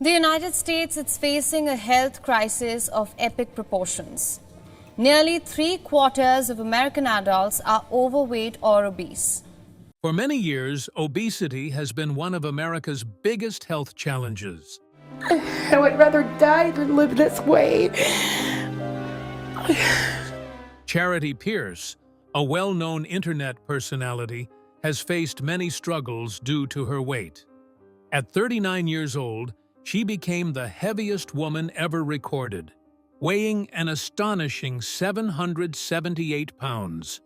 The United States is facing a health crisis of epic proportions. Nearly 3/4 of American adults are overweight or obese. For many years, obesity has been one of America's biggest health challenges. I would rather die than live this way. Charity Pierce, a well-known internet personality, has faced many struggles due to her weight. At 39 years old, she became the heaviest woman ever recorded, weighing an astonishing 778 pounds.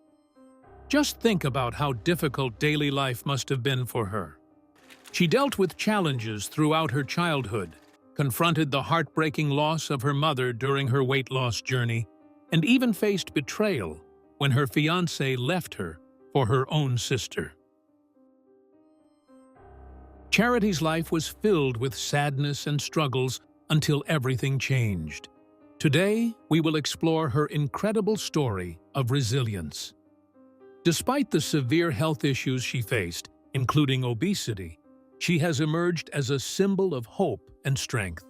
Just think about how difficult daily life must have been for her. She dealt with challenges throughout her childhood, confronted the heartbreaking loss of her mother during her weight loss journey, and even faced betrayal when her fiancé left her for her own sister. Charity's life was filled with sadness and struggles until everything changed. Today, we will explore her incredible story of resilience. Despite the severe health issues she faced, including obesity, she has emerged as a symbol of hope and strength.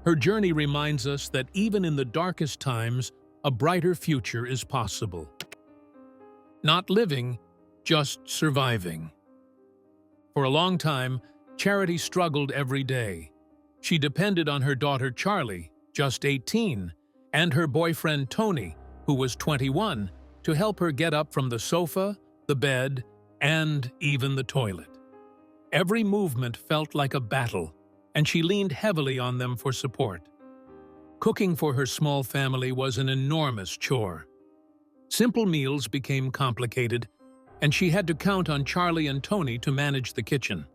Her journey reminds us that even in the darkest times, a brighter future is possible. Not living, just surviving. For a long time, Charity struggled every day. She depended on her daughter Charlie, just 18, and her boyfriend Tony, who was 21, to help her get up from the sofa, the bed, and even the toilet. Every movement felt like a battle, and she leaned heavily on them for support. Cooking for her small family was an enormous chore. Simple meals became complicated, and she had to count on Charlie and Tony to manage the kitchen.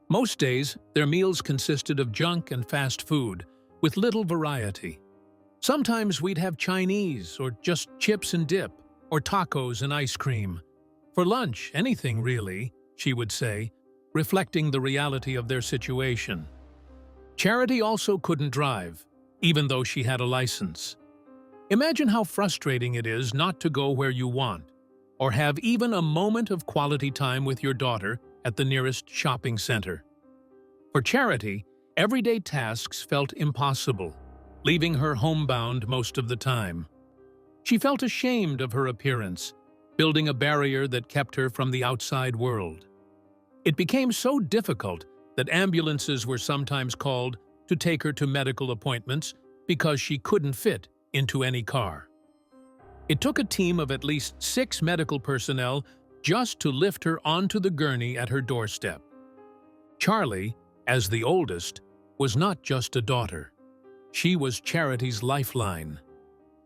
Most days, their meals consisted of junk and fast food, with little variety. Sometimes we'd have Chinese, or just chips and dip, or tacos and ice cream. For lunch, anything really, she would say, reflecting the reality of their situation. Charity also couldn't drive, even though she had a license. Imagine how frustrating it is not to go where you want, or have even a moment of quality time with your daughter at the nearest shopping center. For Charity, everyday tasks felt impossible, leaving her homebound most of the time. She felt ashamed of her appearance, building a barrier that kept her from the outside world. It became so difficult that ambulances were sometimes called to take her to medical appointments because she couldn't fit into any car. It took a team of at least 6 medical personnel just to lift her onto the gurney at her doorstep. Charlie, as the oldest, was not just a daughter. She was Charity's lifeline.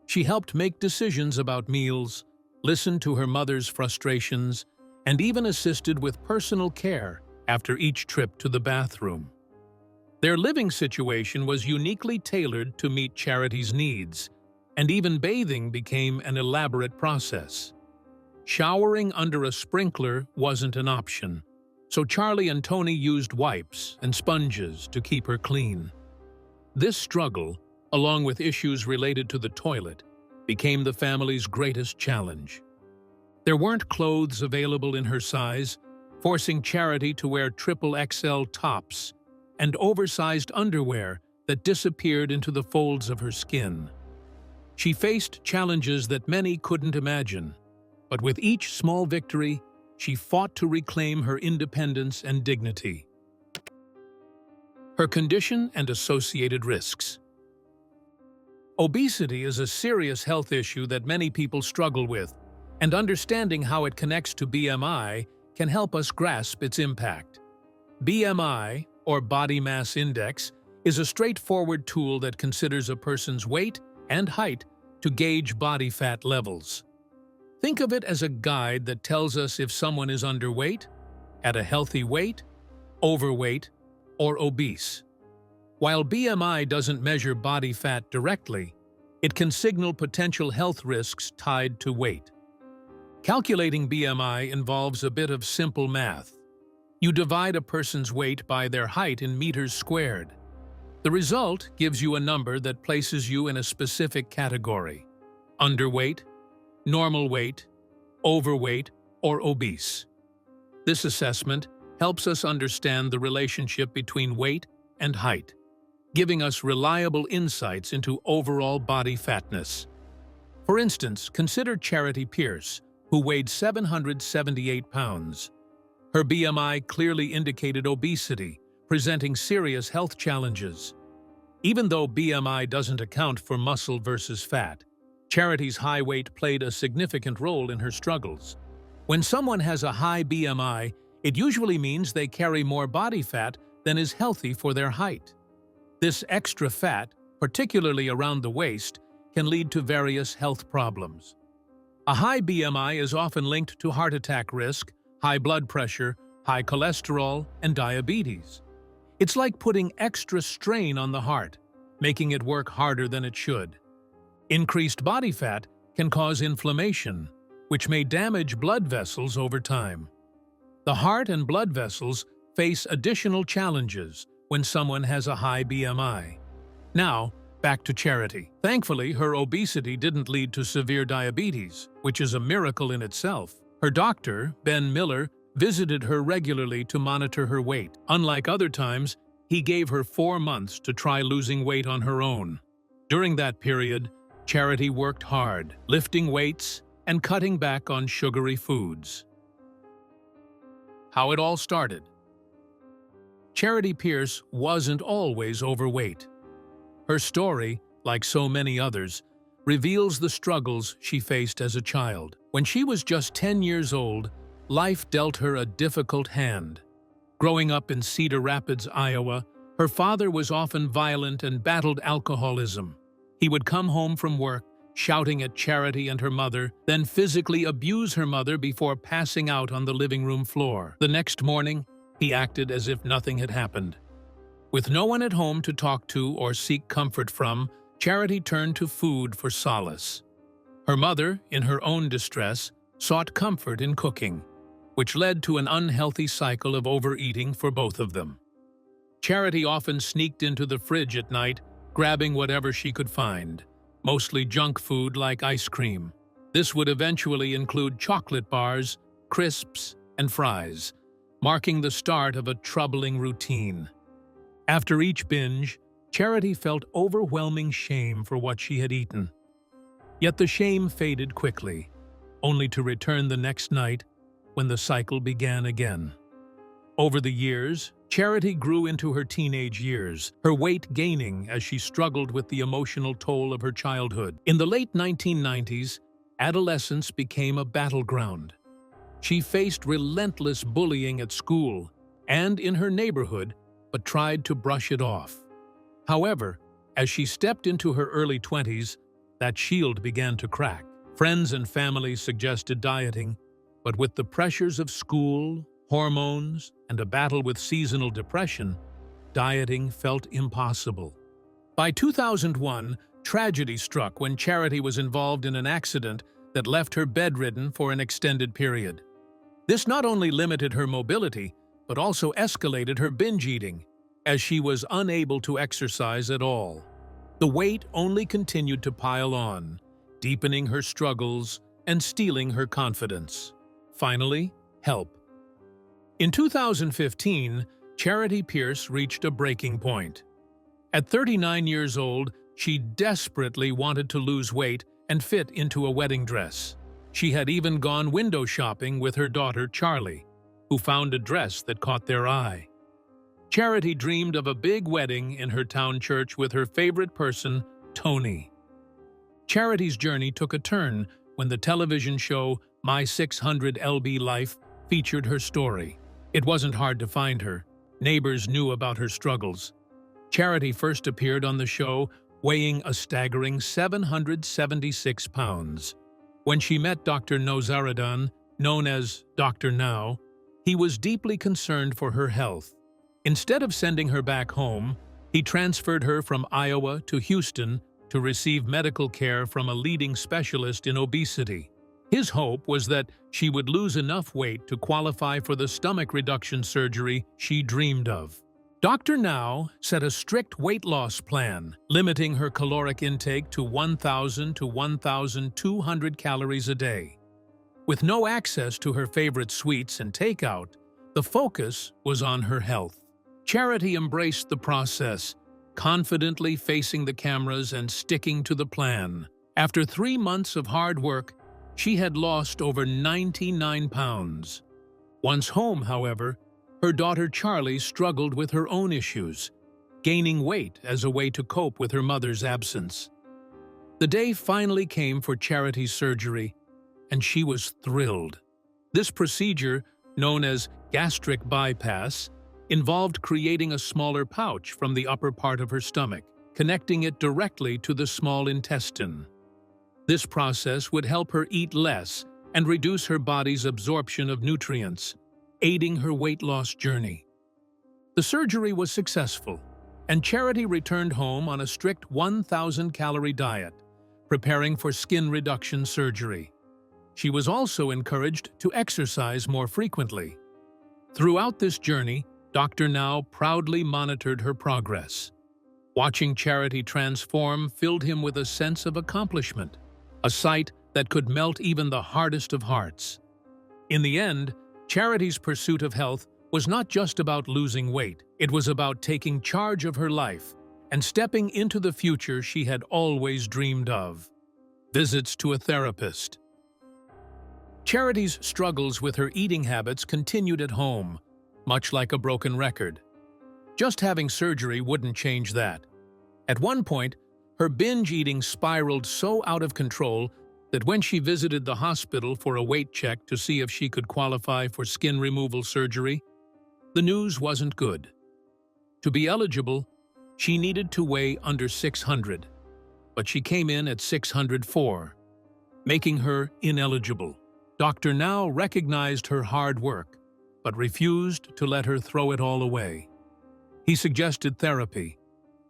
She helped make decisions about meals, listened to her mother's frustrations, and even assisted with personal care after each trip to the bathroom. Their living situation was uniquely tailored to meet Charity's needs, and even bathing became an elaborate process. Showering under a sprinkler wasn't an option, so Charlie and Tony used wipes and sponges to keep her clean. This struggle, along with issues related to the toilet, became the family's greatest challenge. There weren't clothes available in her size, forcing Charity to wear triple XL tops and oversized underwear that disappeared into the folds of her skin. She faced challenges that many couldn't imagine, but with each small victory, she fought to reclaim her independence and dignity. Her condition and associated risks. Obesity is a serious health issue that many people struggle with, and understanding how it connects to BMI can help us grasp its impact. BMI, or Body Mass Index, is a straightforward tool that considers a person's weight and height to gauge body fat levels. Think of it as a guide that tells us if someone is underweight, at a healthy weight, overweight, or obese. While BMI doesn't measure body fat directly, it can signal potential health risks tied to weight. Calculating BMI involves a bit of simple math. You divide a person's weight by their height in meters squared. The result gives you a number that places you in a specific category: underweight, normal weight, overweight, or obese. This assessment helps us understand the relationship between weight and height, giving us reliable insights into overall body fatness. For instance, consider Charity Pierce, who weighed 778 pounds. Her BMI clearly indicated obesity, presenting serious health challenges. Even though BMI doesn't account for muscle versus fat, Charity's high weight played a significant role in her struggles. When someone has a high BMI, it usually means they carry more body fat than is healthy for their height. This extra fat, particularly around the waist, can lead to various health problems. A high BMI is often linked to heart attack risk, high blood pressure, high cholesterol, and diabetes. It's like putting extra strain on the heart, making it work harder than it should. Increased body fat can cause inflammation, which may damage blood vessels over time. The heart and blood vessels face additional challenges when someone has a high BMI. Now, back to Charity. Thankfully, her obesity didn't lead to severe diabetes, which is a miracle in itself. Her doctor, Ben Miller, visited her regularly to monitor her weight. Unlike other times, he gave her 4 months to try losing weight on her own. During that period, Charity worked hard, lifting weights and cutting back on sugary foods. How it all started. Charity Pierce wasn't always overweight. Her story, like so many others, reveals the struggles she faced as a child. When she was just 10 years old, life dealt her a difficult hand. Growing up in Cedar Rapids, Iowa, her father was often violent and battled alcoholism. He would come home from work, shouting at Charity and her mother, then physically abuse her mother before passing out on the living room floor. The next morning, he acted as if nothing had happened. With no one at home to talk to or seek comfort from, Charity turned to food for solace. Her mother, in her own distress, sought comfort in cooking, which led to an unhealthy cycle of overeating for both of them. Charity often sneaked into the fridge at night, grabbing whatever she could find, mostly junk food like ice cream. This would eventually include chocolate bars, crisps, and fries, marking the start of a troubling routine. After each binge, Charity felt overwhelming shame for what she had eaten. Yet the shame faded quickly, only to return the next night when the cycle began again. Over the years, Charity grew into her teenage years, her weight gaining as she struggled with the emotional toll of her childhood. In the late 1990s, adolescence became a battleground. She faced relentless bullying at school and in her neighborhood, but tried to brush it off. However, as she stepped into her early 20s, that shield began to crack. Friends and family suggested dieting, but with the pressures of school, hormones, and a battle with seasonal depression, dieting felt impossible. By 2001, tragedy struck when Charity was involved in an accident that left her bedridden for an extended period. This not only limited her mobility, but also escalated her binge eating, as she was unable to exercise at all. The weight only continued to pile on, deepening her struggles and stealing her confidence. Finally, help. In 2015, Charity Pierce reached a breaking point. At 39 years old, she desperately wanted to lose weight and fit into a wedding dress. She had even gone window shopping with her daughter, Charlie, who found a dress that caught their eye. Charity dreamed of a big wedding in her town church with her favorite person, Tony. Charity's journey took a turn when the television show My 600 lb Life featured her story. It wasn't hard to find her. Neighbors knew about her struggles. Charity first appeared on the show weighing a staggering 776 pounds. When she met Dr. Nozaradan, known as Dr. Now, he was deeply concerned for her health. Instead of sending her back home, he transferred her from Iowa to Houston to receive medical care from a leading specialist in obesity. His hope was that she would lose enough weight to qualify for the stomach reduction surgery she dreamed of. Dr. Now set a strict weight loss plan, limiting her caloric intake to 1,000 to 1,200 calories a day. With no access to her favorite sweets and takeout, the focus was on her health. Charity embraced the process, confidently facing the cameras and sticking to the plan. After 3 months of hard work, she had lost over 99 pounds. Once home, however, her daughter Charlie struggled with her own issues, gaining weight as a way to cope with her mother's absence. The day finally came for Charity's surgery, and she was thrilled. This procedure, known as gastric bypass, involved creating a smaller pouch from the upper part of her stomach, connecting it directly to the small intestine. This process would help her eat less and reduce her body's absorption of nutrients, aiding her weight loss journey. The surgery was successful, and Charity returned home on a strict 1,000-calorie diet, preparing for skin reduction surgery. She was also encouraged to exercise more frequently. Throughout this journey, Dr. Now proudly monitored her progress. Watching Charity transform filled him with a sense of accomplishment, a sight that could melt even the hardest of hearts. In the end, Charity's pursuit of health was not just about losing weight. It was about taking charge of her life and stepping into the future she had always dreamed of. Visits to a therapist. Charity's struggles with her eating habits continued at home, much like a broken record. Just having surgery wouldn't change that. At one point, her binge eating spiraled so out of control that when she visited the hospital for a weight check to see if she could qualify for skin removal surgery, the news wasn't good. To be eligible, she needed to weigh under 600, but she came in at 604, making her ineligible. Dr. Now recognized her hard work, but refused to let her throw it all away. He suggested therapy,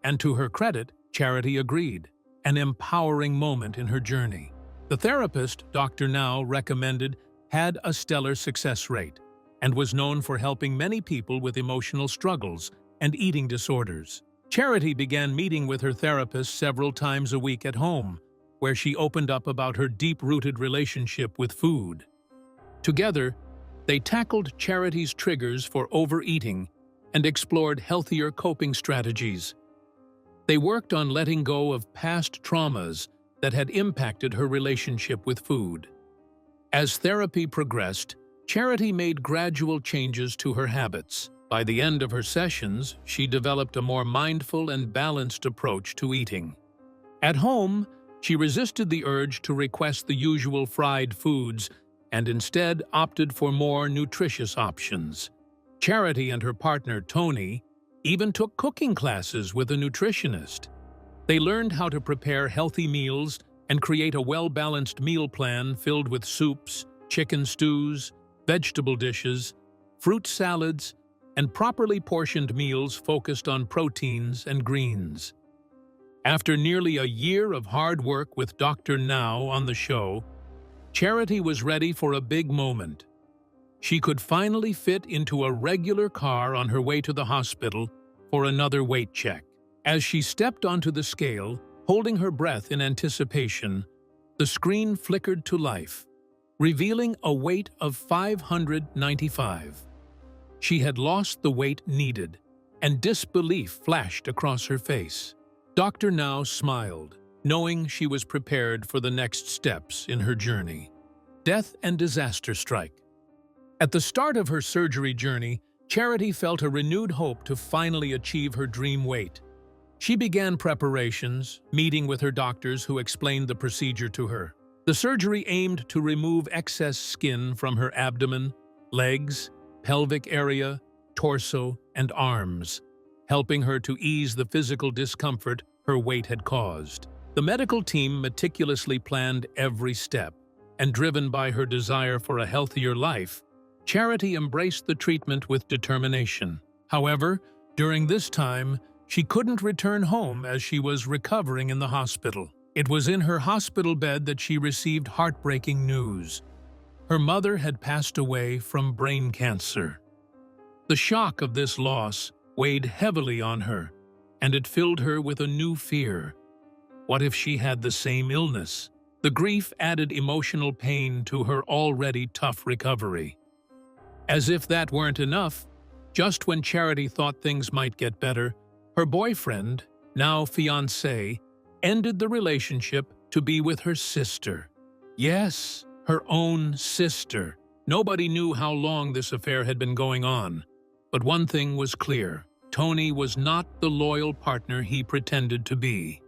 and to her credit, Charity agreed, an empowering moment in her journey. The therapist Dr. Now recommended had a stellar success rate and was known for helping many people with emotional struggles and eating disorders. Charity began meeting with her therapist several times a week at home, where she opened up about her deep-rooted relationship with food. Together, they tackled Charity's triggers for overeating and explored healthier coping strategies. They worked on letting go of past traumas that had impacted her relationship with food. As therapy progressed, Charity made gradual changes to her habits. By the end of her sessions, she developed a more mindful and balanced approach to eating. At home, she resisted the urge to request the usual fried foods and instead opted for more nutritious options. Charity and her partner, Tony, even took cooking classes with a nutritionist. They learned how to prepare healthy meals and create a well-balanced meal plan filled with soups, chicken stews, vegetable dishes, fruit salads, and properly portioned meals focused on proteins and greens. After nearly a year of hard work with Dr. Now on the show, Charity was ready for a big moment. She could finally fit into a regular car on her way to the hospital for another weight check. As she stepped onto the scale, holding her breath in anticipation, the screen flickered to life, revealing a weight of 595. She had lost the weight needed, and disbelief flashed across her face. Dr. Now smiled, knowing she was prepared for the next steps in her journey. Death and disaster strike. At the start of her surgery journey, Charity felt a renewed hope to finally achieve her dream weight. She began preparations, meeting with her doctors who explained the procedure to her. The surgery aimed to remove excess skin from her abdomen, legs, pelvic area, torso, and arms, helping her to ease the physical discomfort her weight had caused. The medical team meticulously planned every step, and driven by her desire for a healthier life, Charity embraced the treatment with determination. However, during this time, she couldn't return home as she was recovering in the hospital. It was in her hospital bed that she received heartbreaking news. Her mother had passed away from brain cancer. The shock of this loss weighed heavily on her, and it filled her with a new fear. What if she had the same illness? The grief added emotional pain to her already tough recovery. As if that weren't enough, just when Charity thought things might get better, her boyfriend, now fiancé, ended the relationship to be with her sister. Yes, her own sister. Nobody knew how long this affair had been going on. But one thing was clear. Tony was not the loyal partner he pretended to be.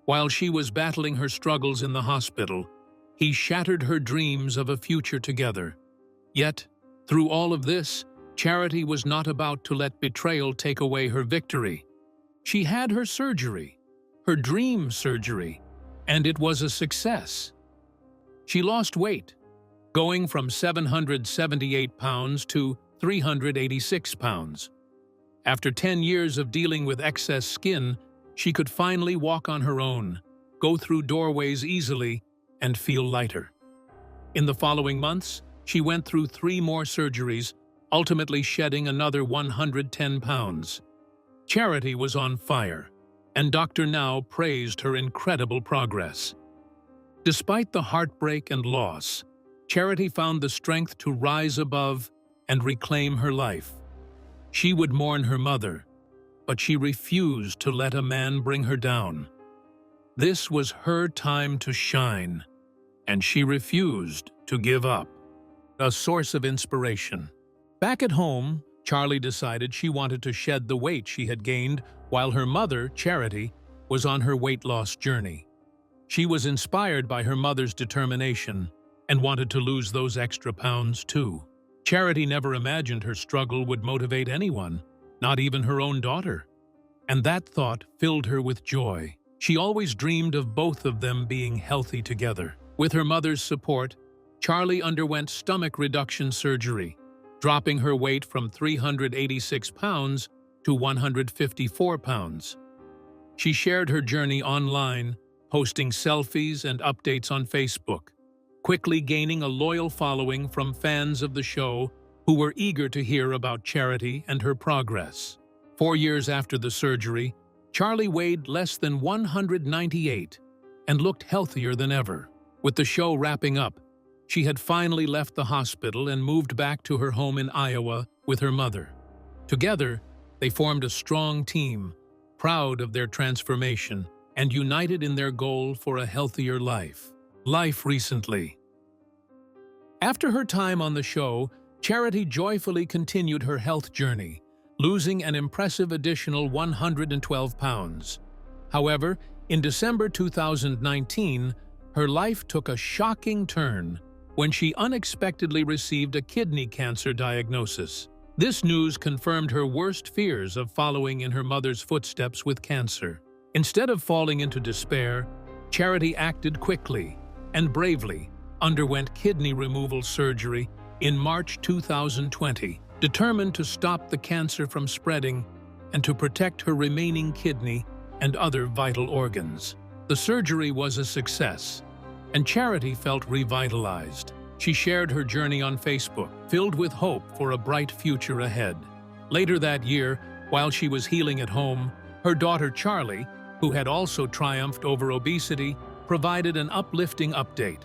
While she was battling her struggles in the hospital, he shattered her dreams of a future together. Yet, through all of this, Charity was not about to let betrayal take away her victory. She had her surgery, her dream surgery, and it was a success. She lost weight, going from 778 pounds to 386 pounds. After 10 years of dealing with excess skin, she could finally walk on her own, go through doorways easily, and feel lighter. In the following months, she went through 3 more surgeries, ultimately shedding another 110 pounds. Charity was on fire, and Dr. Now praised her incredible progress. Despite the heartbreak and loss, Charity found the strength to rise above and reclaim her life. She would mourn her mother, but she refused to let a man bring her down. This was her time to shine, and she refused to give up. A source of inspiration. Back at home, Charlie decided she wanted to shed the weight she had gained while her mother, Charity, was on her weight loss journey. She was inspired by her mother's determination and wanted to lose those extra pounds too. Charity never imagined her struggle would motivate anyone, not even her own daughter. And that thought filled her with joy. She always dreamed of both of them being healthy together. With her mother's support, Charlie underwent stomach reduction surgery, dropping her weight from 386 pounds to 154 pounds. She shared her journey online, posting selfies and updates on Facebook, quickly gaining a loyal following from fans of the show who were eager to hear about Charity and her progress. 4 years after the surgery, Charlie weighed less than 198 and looked healthier than ever. With the show wrapping up, she had finally left the hospital and moved back to her home in Iowa with her mother. Together, they formed a strong team, proud of their transformation and united in their goal for a healthier life. Life recently. After her time on the show, Charity joyfully continued her health journey, losing an impressive additional 112 pounds. However, in December 2019, her life took a shocking turn when she unexpectedly received a kidney cancer diagnosis. This news confirmed her worst fears of following in her mother's footsteps with cancer. Instead of falling into despair, Charity acted quickly and bravely underwent kidney removal surgery in March 2020, determined to stop the cancer from spreading and to protect her remaining kidney and other vital organs. The surgery was a success, and Charity felt revitalized. She shared her journey on Facebook, filled with hope for a bright future ahead. Later that year, while she was healing at home, her daughter Charlie, who had also triumphed over obesity, provided an uplifting update.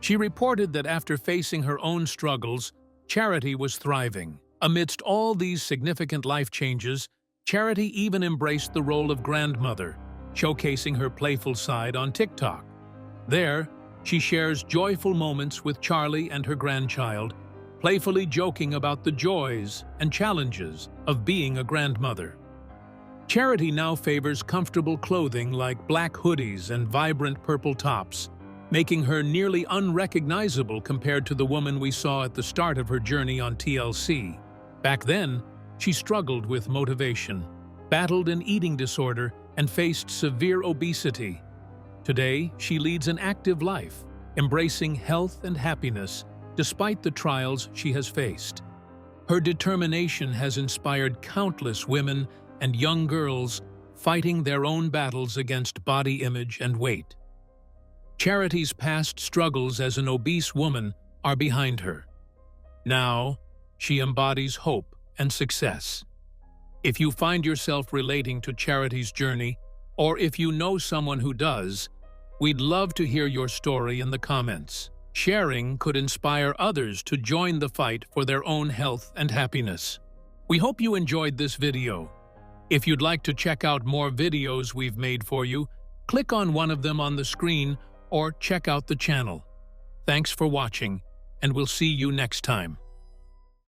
She reported that after facing her own struggles, Charity was thriving. Amidst all these significant life changes, Charity even embraced the role of grandmother, showcasing her playful side on TikTok. There, she shares joyful moments with Charlie and her grandchild, playfully joking about the joys and challenges of being a grandmother. Charity now favors comfortable clothing like black hoodies and vibrant purple tops, making her nearly unrecognizable compared to the woman we saw at the start of her journey on TLC. Back then, she struggled with motivation, battled an eating disorder, and faced severe obesity. Today, she leads an active life, embracing health and happiness despite the trials she has faced. Her determination has inspired countless women and young girls fighting their own battles against body image and weight. Charity's past struggles as an obese woman are behind her. Now, she embodies hope and success. If you find yourself relating to Charity's journey, or if you know someone who does, we'd love to hear your story in the comments. Sharing could inspire others to join the fight for their own health and happiness. We hope you enjoyed this video. If you'd like to check out more videos we've made for you, click on one of them on the screen or check out the channel. Thanks for watching, and we'll see you next time.